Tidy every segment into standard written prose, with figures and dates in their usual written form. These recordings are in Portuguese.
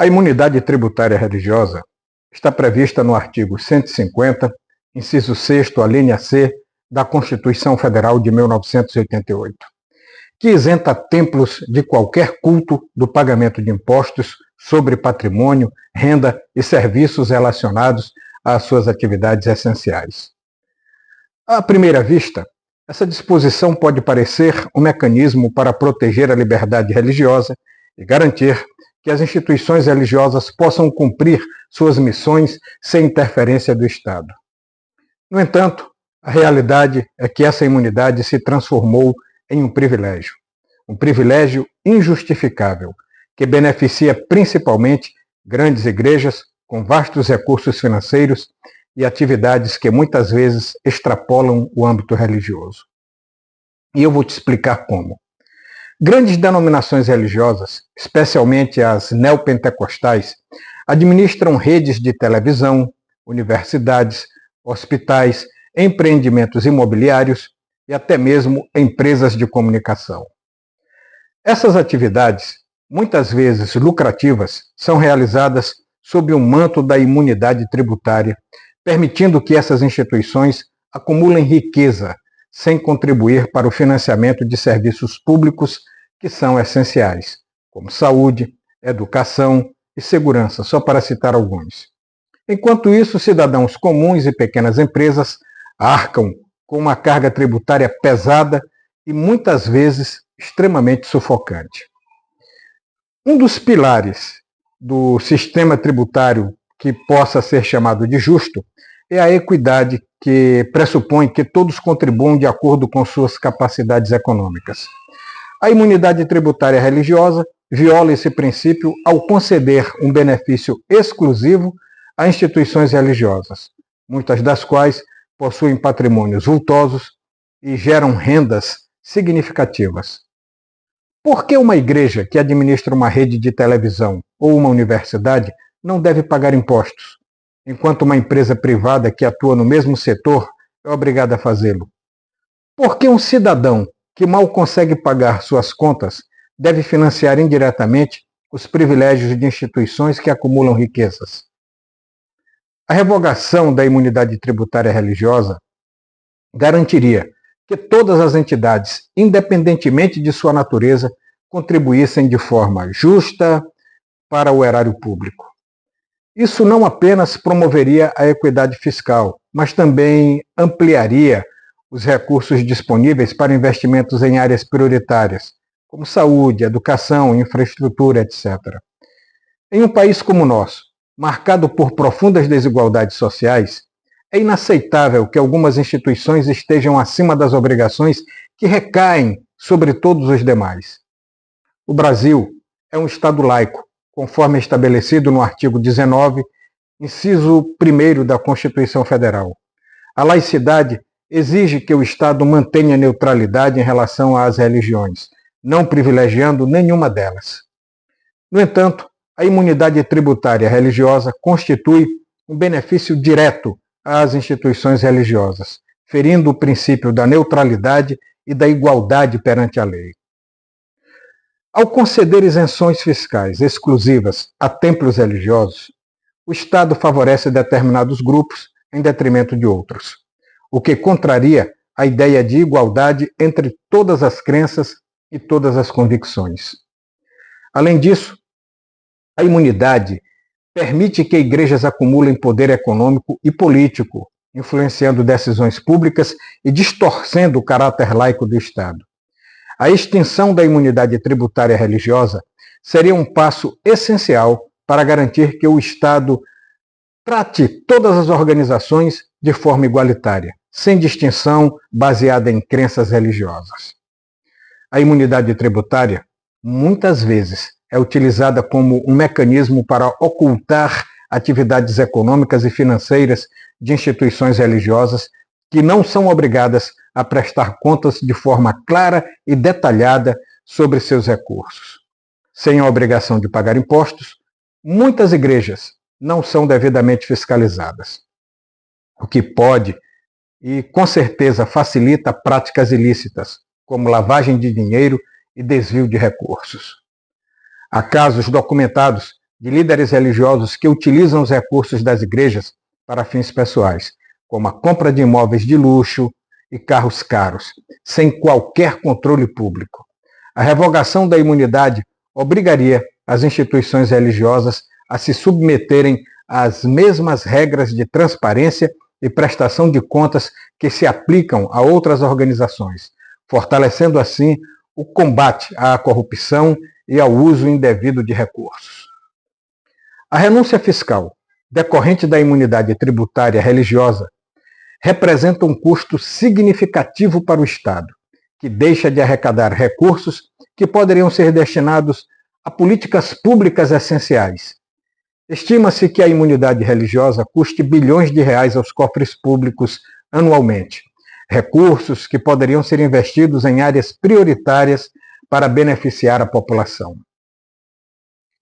A imunidade tributária religiosa está prevista no artigo 150, inciso 6º, alínea C, da Constituição Federal de 1988, que isenta templos de qualquer culto do pagamento de impostos sobre patrimônio, renda e serviços relacionados às suas atividades essenciais. À primeira vista, essa disposição pode parecer um mecanismo para proteger a liberdade religiosa e garantir que as instituições religiosas possam cumprir suas missões sem interferência do Estado. No entanto, a realidade é que essa imunidade se transformou em um privilégio injustificável, que beneficia principalmente grandes igrejas com vastos recursos financeiros e atividades que muitas vezes extrapolam o âmbito religioso. E eu vou te explicar como. Grandes denominações religiosas, especialmente as neopentecostais, administram redes de televisão, universidades, hospitais, empreendimentos imobiliários e até mesmo empresas de comunicação. Essas atividades, muitas vezes lucrativas, são realizadas sob o manto da imunidade tributária, permitindo que essas instituições acumulem riqueza sem contribuir para o financiamento de serviços públicos que são essenciais, como saúde, educação e segurança, só para citar alguns. Enquanto isso, cidadãos comuns e pequenas empresas arcam com uma carga tributária pesada e muitas vezes extremamente sufocante. Um dos pilares do sistema tributário que possa ser chamado de justo é a equidade, que pressupõe que todos contribuam de acordo com suas capacidades econômicas. A imunidade tributária religiosa viola esse princípio ao conceder um benefício exclusivo a instituições religiosas, muitas das quais possuem patrimônios vultosos e geram rendas significativas. Por que uma igreja que administra uma rede de televisão ou uma universidade não deve pagar impostos, enquanto uma empresa privada que atua no mesmo setor é obrigada a fazê-lo? Por que um cidadão que mal consegue pagar suas contas deve financiar indiretamente os privilégios de instituições que acumulam riquezas? A revogação da imunidade tributária religiosa garantiria que todas as entidades, independentemente de sua natureza, contribuíssem de forma justa para o erário público. Isso não apenas promoveria a equidade fiscal, mas também ampliaria os recursos disponíveis para investimentos em áreas prioritárias, como saúde, educação, infraestrutura, etc. Em um país como o nosso, marcado por profundas desigualdades sociais, é inaceitável que algumas instituições estejam acima das obrigações que recaem sobre todos os demais. O Brasil é um Estado laico, conforme estabelecido no artigo 19, inciso 1º da Constituição Federal. A laicidade exige que o Estado mantenha neutralidade em relação às religiões, não privilegiando nenhuma delas. No entanto, a imunidade tributária religiosa constitui um benefício direto às instituições religiosas, ferindo o princípio da neutralidade e da igualdade perante a lei. Ao conceder isenções fiscais exclusivas a templos religiosos, o Estado favorece determinados grupos em detrimento de outros, o que contraria a ideia de igualdade entre todas as crenças e todas as convicções. Além disso, a imunidade permite que igrejas acumulem poder econômico e político, influenciando decisões públicas e distorcendo o caráter laico do Estado. A extinção da imunidade tributária religiosa seria um passo essencial para garantir que o Estado trate todas as organizações de forma igualitária, sem distinção baseada em crenças religiosas. A imunidade tributária, muitas vezes, é utilizada como um mecanismo para ocultar atividades econômicas e financeiras de instituições religiosas que não são obrigadas a prestar contas de forma clara e detalhada sobre seus recursos. Sem a obrigação de pagar impostos, muitas igrejas não são devidamente fiscalizadas, o que pode e com certeza facilita práticas ilícitas, como lavagem de dinheiro e desvio de recursos. Há casos documentados de líderes religiosos que utilizam os recursos das igrejas para fins pessoais, como a compra de imóveis de luxo e carros caros, sem qualquer controle público. A revogação da imunidade obrigaria as instituições religiosas a se submeterem às mesmas regras de transparência e prestação de contas que se aplicam a outras organizações, fortalecendo assim o combate à corrupção e ao uso indevido de recursos. A renúncia fiscal, decorrente da imunidade tributária religiosa, representa um custo significativo para o Estado, que deixa de arrecadar recursos que poderiam ser destinados a políticas públicas essenciais. Estima-se que a imunidade religiosa custe bilhões de reais aos cofres públicos anualmente, recursos que poderiam ser investidos em áreas prioritárias para beneficiar a população.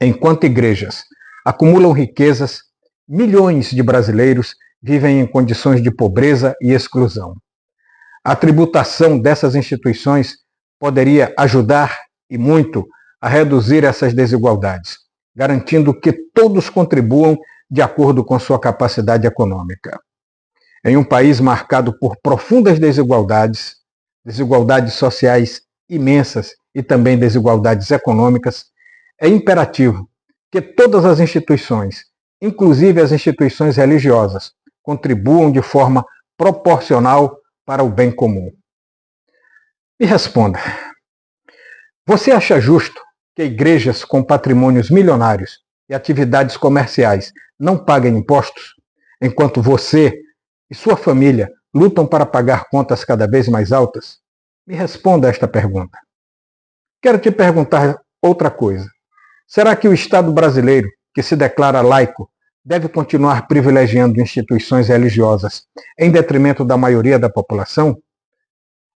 Enquanto igrejas acumulam riquezas, milhões de brasileiros vivem em condições de pobreza e exclusão. A tributação dessas instituições poderia ajudar, e muito, a reduzir essas desigualdades, garantindo que todos contribuam de acordo com sua capacidade econômica. Em um país marcado por profundas desigualdades, desigualdades sociais imensas e também desigualdades econômicas, é imperativo que todas as instituições, inclusive as instituições religiosas, contribuam de forma proporcional para o bem comum. Me responda, você acha justo que igrejas com patrimônios milionários e atividades comerciais não paguem impostos, enquanto você e sua família lutam para pagar contas cada vez mais altas? Me responda a esta pergunta. Quero te perguntar outra coisa. Será que o Estado brasileiro, que se declara laico, deve continuar privilegiando instituições religiosas em detrimento da maioria da população?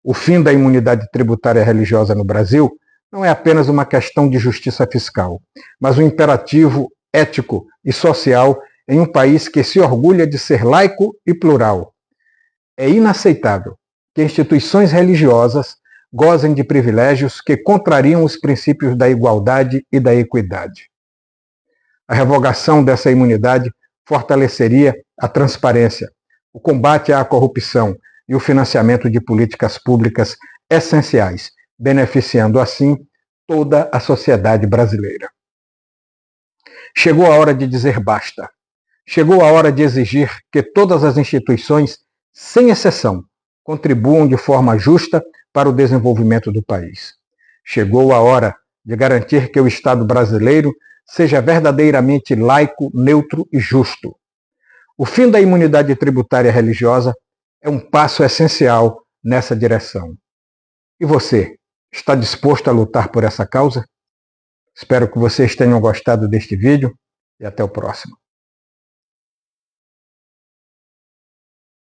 O fim da imunidade tributária religiosa no Brasil não é apenas uma questão de justiça fiscal, mas um imperativo ético e social em um país que se orgulha de ser laico e plural. É inaceitável que instituições religiosas gozem de privilégios que contrariam os princípios da igualdade e da equidade. A revogação dessa imunidade fortaleceria a transparência, o combate à corrupção e o financiamento de políticas públicas essenciais, beneficiando assim toda a sociedade brasileira. Chegou a hora de dizer basta. Chegou a hora de exigir que todas as instituições, sem exceção, contribuam de forma justa para o desenvolvimento do país. Chegou a hora de garantir que o Estado brasileiro seja verdadeiramente laico, neutro e justo. O fim da imunidade tributária religiosa é um passo essencial nessa direção. E você, está disposto a lutar por essa causa? Espero que vocês tenham gostado deste vídeo e até o próximo.